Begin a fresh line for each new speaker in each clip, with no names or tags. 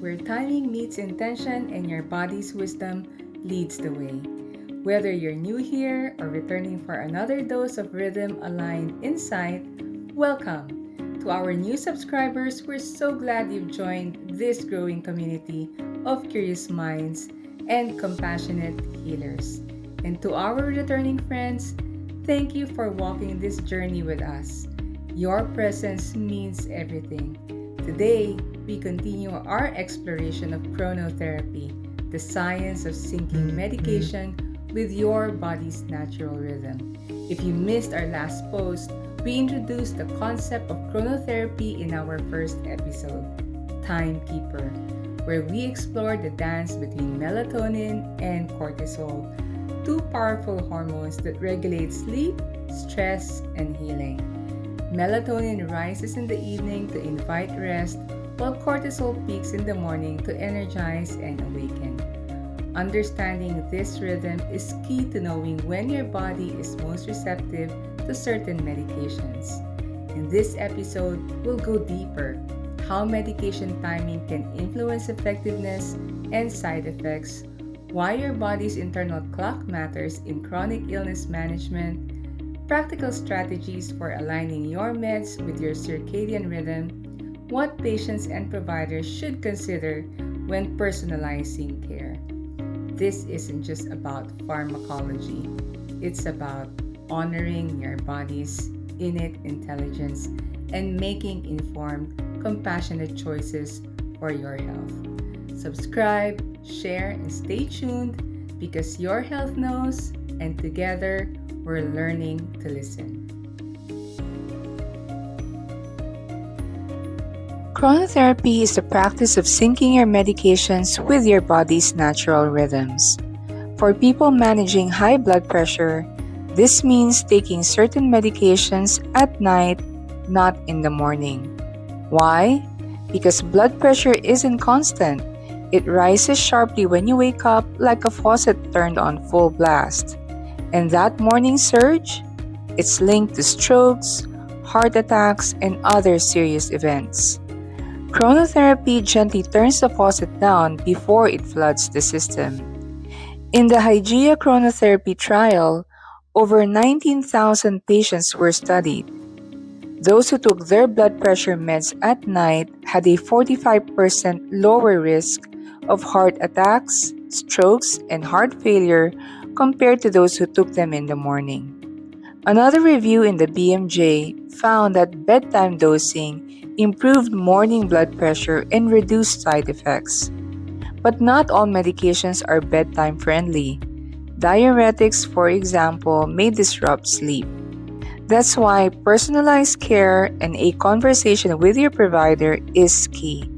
where timing meets intention and your body's wisdom leads the way. Whether you're new here or returning for another dose of rhythm aligned insight, welcome. To our new subscribers, we're so glad you've joined this growing community of curious minds and compassionate healers. And to our returning friends, thank you for walking this journey with us. Your presence means everything. Today, we continue our exploration of chronotherapy, the science of syncing medication with your body's natural rhythm. If you missed our last post, we introduced the concept of chronotherapy in our first episode, Timekeeper, where we explored the dance between melatonin and cortisol, two powerful hormones that regulate sleep, stress, and healing. Melatonin rises in the evening to invite rest, while cortisol peaks in the morning to energize and awaken. Understanding this rhythm is key to knowing when your body is most receptive to certain medications. In this episode, we'll go deeper: how medication timing can influence effectiveness and side effects, why your body's internal clock matters in chronic illness management, practical strategies for aligning your meds with your circadian rhythm, what patients and providers should consider when personalizing care. This isn't just about pharmacology, it's about honoring your body's innate intelligence and making informed, compassionate choices for your health. Subscribe, share, and stay tuned because your health knows, and together we're learning to listen. Chronotherapy is the practice of syncing your medications with your body's natural rhythms. For people managing high blood pressure, this means taking certain medications at night, not in the morning. Why? Because blood pressure isn't constant. It rises sharply when you wake up, like a faucet turned on full blast. And that morning surge? It's linked to strokes, heart attacks, and other serious events. Chronotherapy gently turns the faucet down before it floods the system. In the Hygeia chronotherapy trial, over 19,000 patients were studied. Those who took their blood pressure meds at night had a 45% lower risk of heart attacks, strokes, and heart failure compared to those who took them in the morning. Another review in the BMJ found that bedtime dosing improved morning blood pressure and reduced side effects. But not all medications are bedtime friendly. Diuretics, for example, may disrupt sleep. That's why personalized care and a conversation with your provider is key.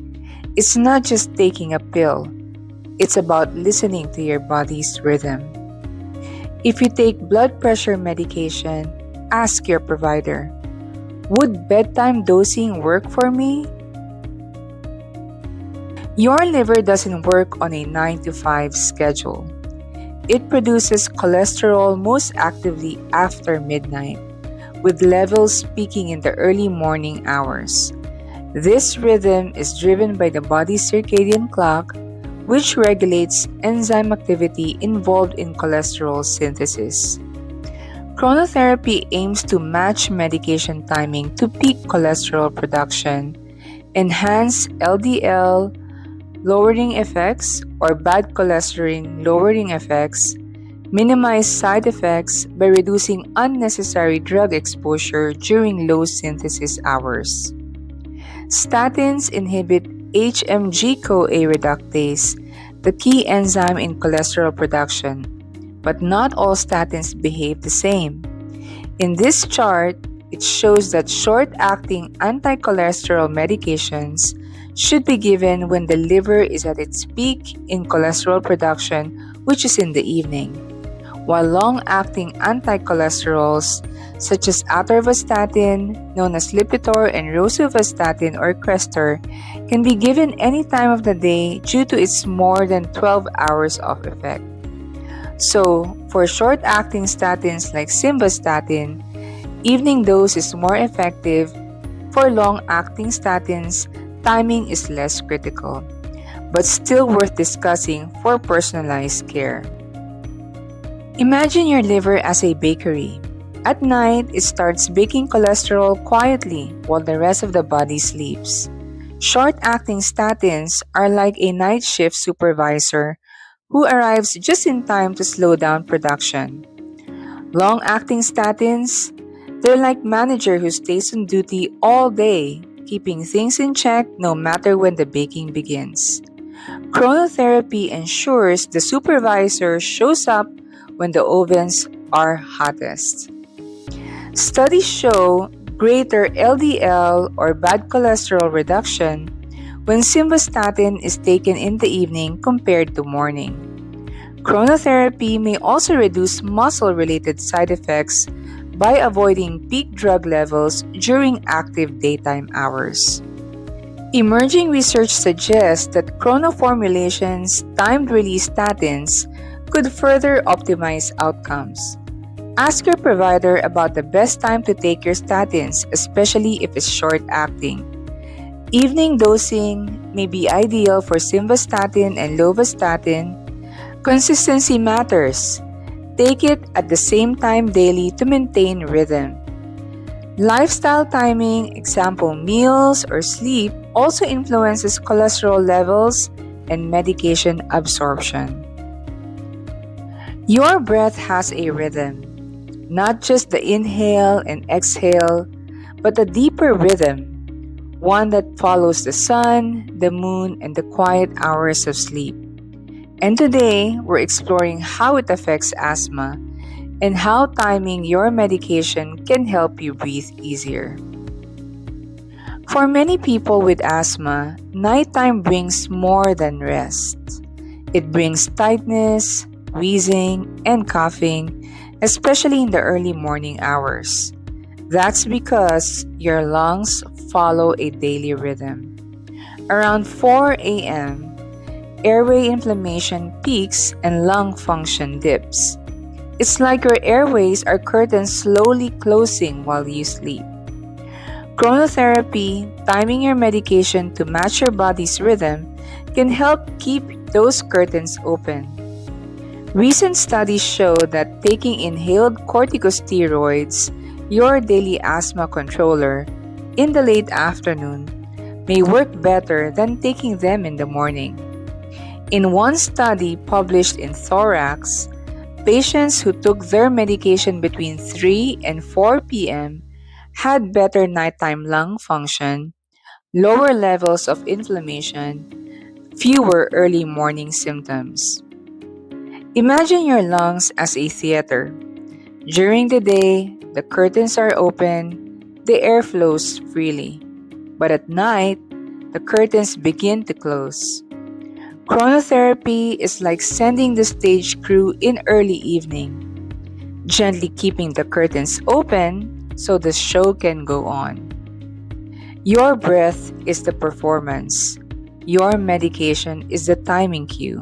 It's not just taking a pill. It's about listening to your body's rhythm. If you take blood pressure medication, ask your provider, would bedtime dosing work for me? Your liver doesn't work on a 9 to 5 schedule. It produces cholesterol most actively after midnight, with levels peaking in the early morning hours. This rhythm is driven by the body's circadian clock, which regulates enzyme activity involved in cholesterol synthesis. Chronotherapy aims to match medication timing to peak cholesterol production, enhance LDL lowering effects or bad cholesterol lowering effects, minimize side effects by reducing unnecessary drug exposure during low synthesis hours. Statins inhibit HMG-CoA reductase, the key enzyme in cholesterol production, but not all statins behave the same. In this chart, it shows that short-acting anti-cholesterol medications should be given when the liver is at its peak in cholesterol production, which is in the evening, while long-acting anti-cholesterols such as atorvastatin, known as Lipitor, and rosuvastatin or Crestor, can be given any time of the day due to its more than 12 hours of effect. So, for short-acting statins like simvastatin, evening dose is more effective. For long-acting statins, timing is less critical. but still worth discussing for personalized care. Imagine your liver as a bakery. At night, it starts baking cholesterol quietly while the rest of the body sleeps. Short-acting statins are like a night shift supervisor who arrives just in time to slow down production. Long-acting statins, they're like manager who stays on duty all day, keeping things in check no matter when the baking begins. Chronotherapy ensures the supervisor shows up when the ovens are hottest. Studies show greater LDL or bad cholesterol reduction when simvastatin is taken in the evening compared to morning. Chronotherapy may also reduce muscle-related side effects by avoiding peak drug levels during active daytime hours. Emerging research suggests that chrono formulations, timed-release statins, could further optimize outcomes. Ask your provider about the best time to take your statins, especially if it's short-acting. Evening dosing may be ideal for simvastatin and lovastatin. Consistency matters. Take it at the same time daily to maintain rhythm. Lifestyle timing, example meals or sleep, also influences cholesterol levels and medication absorption. Your breath has a rhythm, not just the inhale and exhale, but a deeper rhythm, one that follows the sun, the moon, and the quiet hours of sleep. And today, we're exploring how it affects asthma and how timing your medication can help you breathe easier. For many people with asthma, nighttime brings more than rest. It brings tightness, wheezing, and coughing, especially in the early morning hours. That's because your lungs follow a daily rhythm. Around 4 a.m., airway inflammation peaks and lung function dips. It's like your airways are curtains slowly closing while you sleep. Chronotherapy, timing your medication to match your body's rhythm, can help keep those curtains open. Recent studies show that taking inhaled corticosteroids, your daily asthma controller, in the late afternoon may work better than taking them in the morning. In one study published in Thorax, patients who took their medication between 3 and 4 p.m. had better nighttime lung function, lower levels of inflammation, fewer early morning symptoms. Imagine your lungs as a theater. During the day, the curtains are open, the air flows freely. But at night, the curtains begin to close. Chronotherapy is like sending the stage crew in early evening, gently keeping the curtains open so the show can go on. Your breath is the performance. Your medication is the timing cue.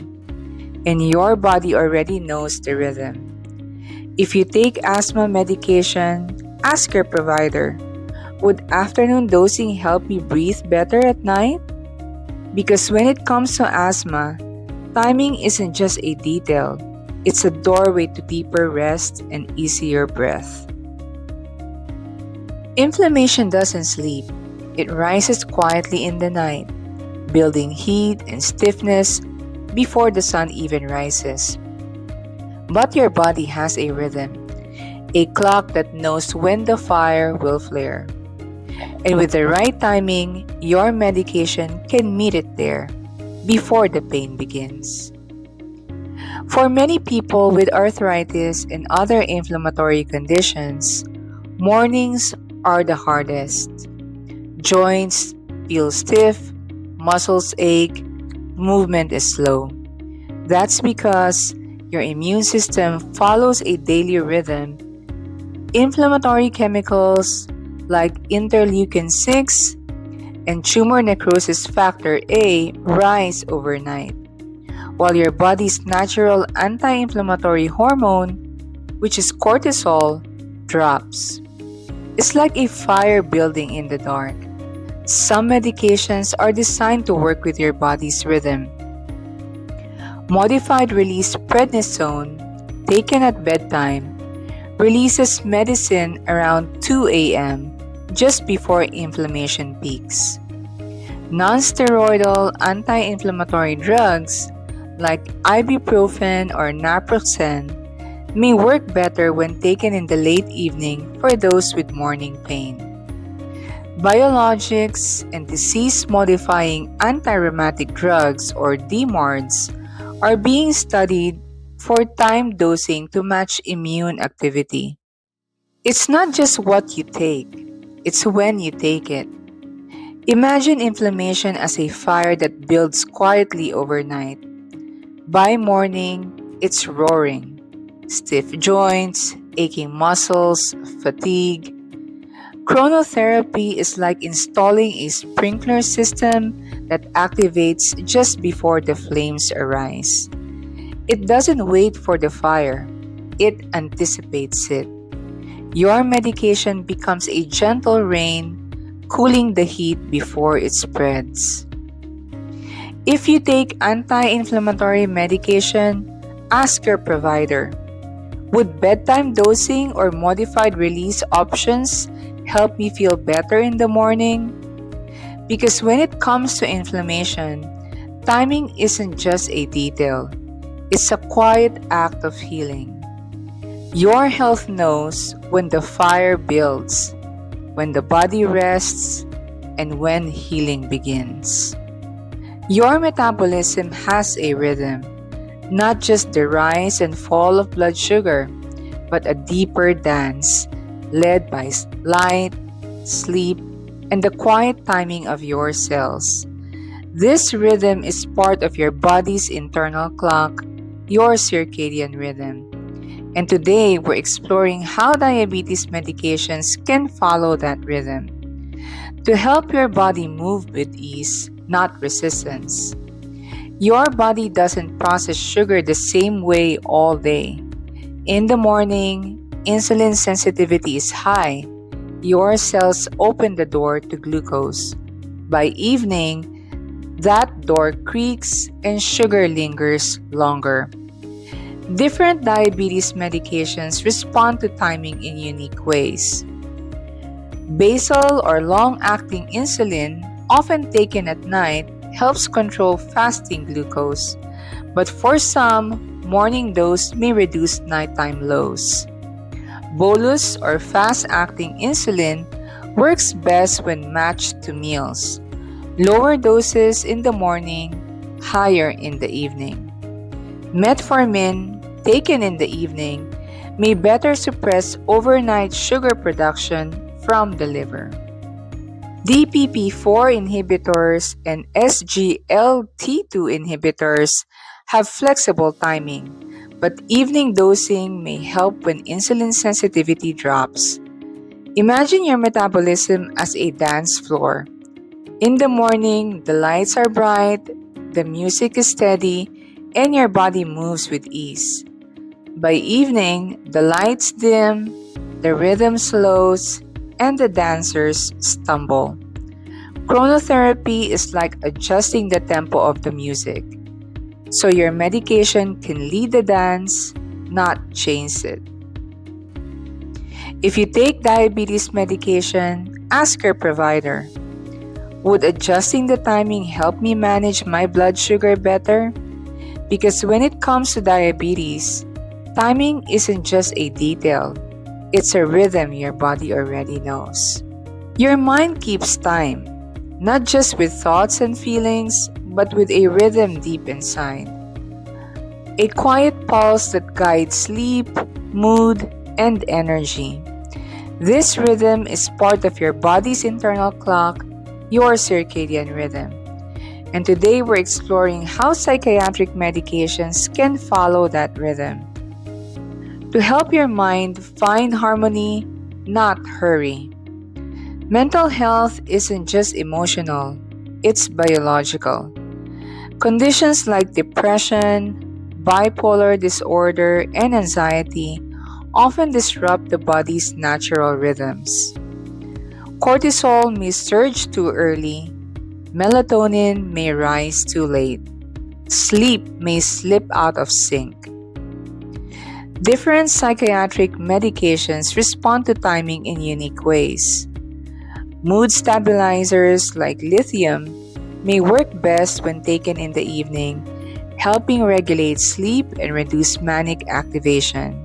And your body already knows the rhythm. If you take asthma medication, ask your provider, would afternoon dosing help me breathe better at night? Because when it comes to asthma, timing isn't just a detail, it's a doorway to deeper rest and easier breath. Inflammation doesn't sleep. It rises quietly in the night, building heat and stiffness before the sun even rises. But your body has a rhythm, a clock that knows when the fire will flare. And with the right timing, your medication can meet it there before the pain begins. For many people with arthritis and other inflammatory conditions, mornings are the hardest. Joints feel stiff, muscles ache, movement is slow. That's because your immune system follows a daily rhythm. Inflammatory chemicals like interleukin-6 and tumor necrosis factor A rise overnight, while your body's natural anti-inflammatory hormone, which is cortisol, drops. It's like a fire building in the dark. Some medications are designed to work with your body's rhythm, Modified release prednisone, taken at bedtime, releases medicine around 2 a.m., just before inflammation peaks. Non-steroidal anti-inflammatory drugs like ibuprofen or naproxen may work better when taken in the late evening for those with morning pain. Biologics and disease-modifying anti-rheumatic drugs or DMARDs are being studied for time dosing to match immune activity. It's not just what you take, it's when you take it. Imagine inflammation as a fire that builds quietly overnight. By morning, it's roaring. Stiff joints, aching muscles, fatigue. Chronotherapy is like installing a sprinkler system that activates just before the flames arise. It doesn't wait for the fire, it anticipates it. Your medication becomes a gentle rain, cooling the heat before it spreads. If you take anti-inflammatory medication, ask your provider. Would bedtime dosing or modified release options help me feel better in the morning? Because when it comes to inflammation, timing isn't just a detail. It's a quiet act of healing. Your health knows when the fire builds, when the body rests, and when healing begins. Your metabolism has a rhythm, not just the rise and fall of blood sugar, but a deeper dance led by light, sleep, and the quiet timing of your cells. This rhythm is part of your body's internal clock, your circadian rhythm. And today, we're exploring how diabetes medications can follow that rhythm to help your body move with ease, not resistance. Your body doesn't process sugar the same way all day. In the morning, insulin sensitivity is high. Your cells open the door to glucose. By evening, that door creaks and sugar lingers longer. Different diabetes medications respond to timing in unique ways. Basal or long-acting insulin, often taken at night, helps control fasting glucose, but for some, morning dose may reduce nighttime lows. Bolus or fast-acting insulin works best when matched to meals. Lower doses in the morning, higher in the evening. Metformin, taken in the evening, may better suppress overnight sugar production from the liver. DPP-4 inhibitors and SGLT2 inhibitors have flexible timing, but evening dosing may help when insulin sensitivity drops. Imagine your metabolism as a dance floor. In the morning, the lights are bright, the music is steady, and your body moves with ease. By evening, the lights dim, the rhythm slows, and the dancers stumble. Chronotherapy is like adjusting the tempo of the music, so your medication can lead the dance, not change it. If you take diabetes medication, ask your provider. Would adjusting the timing help me manage my blood sugar better? Because when it comes to diabetes, timing isn't just a detail. It's a rhythm your body already knows. Your mind keeps time, not just with thoughts and feelings, but with a rhythm deep inside. A quiet pulse that guides sleep, mood, and energy. This rhythm is part of your body's internal clock, your circadian rhythm. And today we're exploring how psychiatric medications can follow that rhythm. To help your mind find harmony, not hurry. Mental health isn't just emotional, it's biological. Conditions like depression, bipolar disorder, and anxiety often disrupt the body's natural rhythms. Cortisol may surge too early, melatonin may rise too late.
sleep may slip out of sync. Different psychiatric medications respond to timing in unique ways. Mood stabilizers like lithium may work best when taken in the evening, helping regulate sleep and reduce manic activation.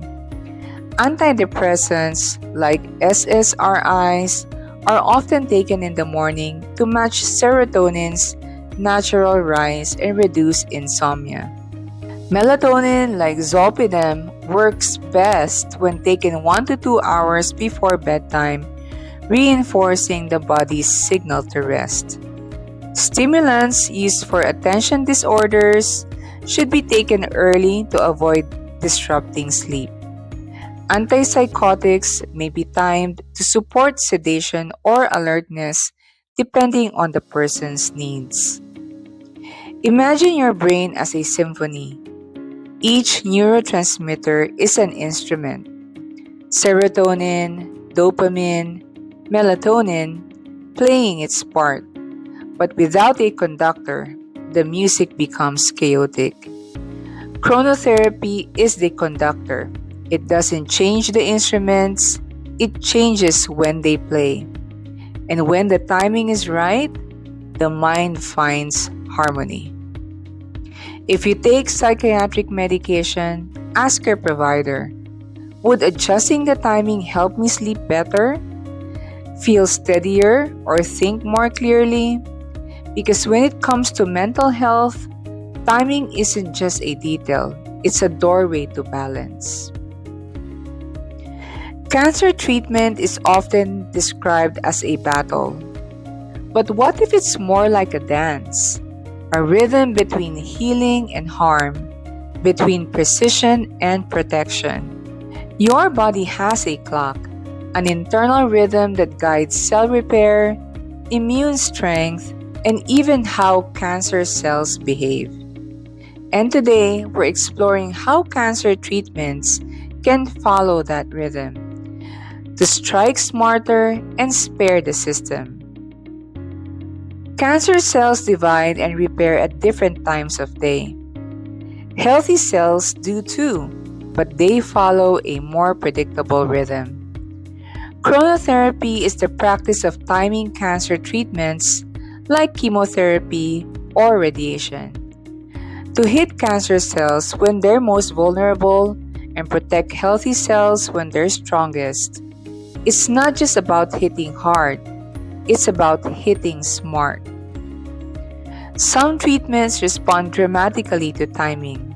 Antidepressants like SSRIs are often taken in the morning to match serotonin's natural rise and reduce insomnia. Melatonin like zolpidem works best when taken 1 to 2 hours before bedtime, reinforcing the body's signal to rest. Stimulants used for attention disorders should be taken early to avoid disrupting sleep. Antipsychotics may be timed to support sedation or alertness depending on the person's needs. Imagine your brain as a symphony. Each neurotransmitter is an instrument. Serotonin, dopamine, melatonin playing its part. But without a conductor, the music becomes chaotic. Chronotherapy is the conductor. It doesn't change the instruments, it changes when they play. And when the timing is right, the mind finds harmony. If you take psychiatric medication, ask your provider, would adjusting the timing help me sleep better, feel steadier, or think more clearly? Because when it comes to mental health, timing isn't just a detail, it's a doorway to balance. Cancer treatment is often described as a battle. But what if it's more like a dance? A rhythm between healing and harm, between precision and protection. Your body has a clock, an internal rhythm that guides cell repair, immune strength, and even how cancer cells behave. And today, we're exploring how cancer treatments can follow that rhythm to strike smarter and spare the system. Cancer cells divide and repair at different times of day. Healthy cells do too, but they follow a more predictable rhythm. Chronotherapy is the practice of timing cancer treatments like chemotherapy or radiation to hit cancer cells when they're most vulnerable and protect healthy cells when they're strongest. It's not just about hitting hard, it's about hitting smart. Some treatments respond dramatically to timing.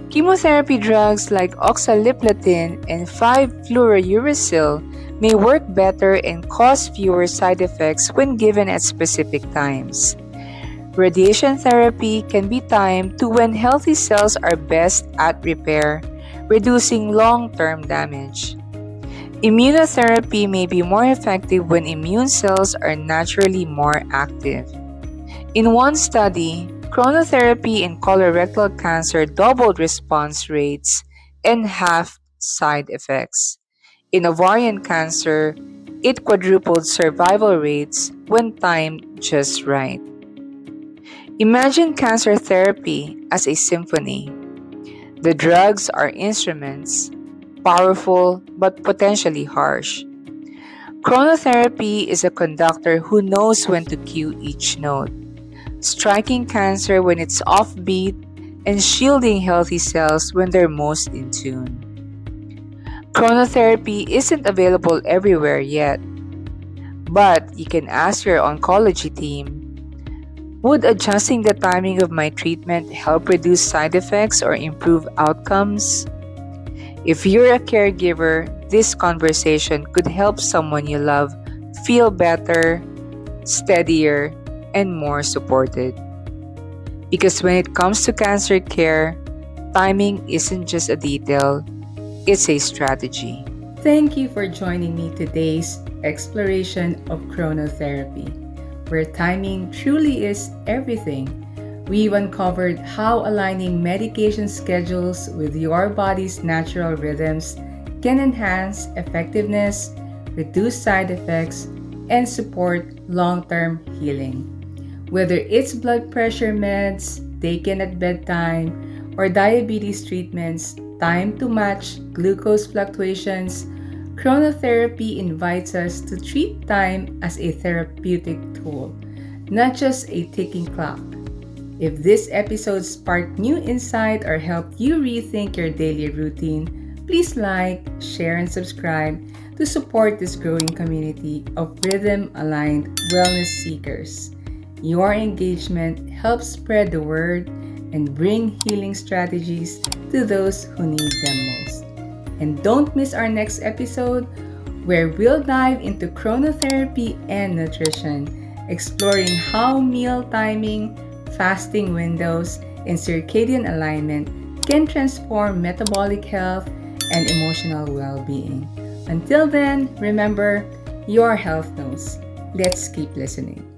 Chemotherapy drugs like oxaliplatin and 5-fluorouracil may work better and cause fewer side effects when given at specific times. Radiation therapy can be timed to when healthy cells are best at repair, reducing long-term damage. Immunotherapy may be more effective when immune cells are naturally more active. In one study, chronotherapy in colorectal cancer doubled response rates and halved side effects. In ovarian cancer, it quadrupled survival rates when timed just right. Imagine cancer therapy as a symphony. The drugs are instruments, powerful but potentially harsh. Chronotherapy is a conductor who knows when to cue each note, striking cancer when it's offbeat and shielding healthy cells when they're most in tune. Chronotherapy isn't available everywhere yet, but you can ask your oncology team, would adjusting the timing of my treatment help reduce side effects or improve outcomes? If you're a caregiver, this conversation could help someone you love feel better, steadier, and more supported. Because when it comes to cancer care, timing isn't just a detail, it's a strategy.
Thank you for joining me today's exploration of chronotherapy, where timing truly is everything. We've uncovered how aligning medication schedules with your body's natural rhythms can enhance effectiveness, reduce side effects, and support long-term healing. Whether it's blood pressure meds, taken at bedtime, or diabetes treatments timed to match glucose fluctuations, chronotherapy invites us to treat time as a therapeutic tool, not just a ticking clock. If this episode sparked new insight or helped you rethink your daily routine, please like, share, and subscribe to support this growing community of rhythm-aligned wellness seekers. Your engagement helps spread the word and bring healing strategies to those who need them most. And don't miss our next episode where we'll dive into chronotherapy and nutrition, exploring how meal timing, fasting windows, and circadian alignment can transform metabolic health and emotional well-being. Until then, remember, your health knows. Let's keep listening.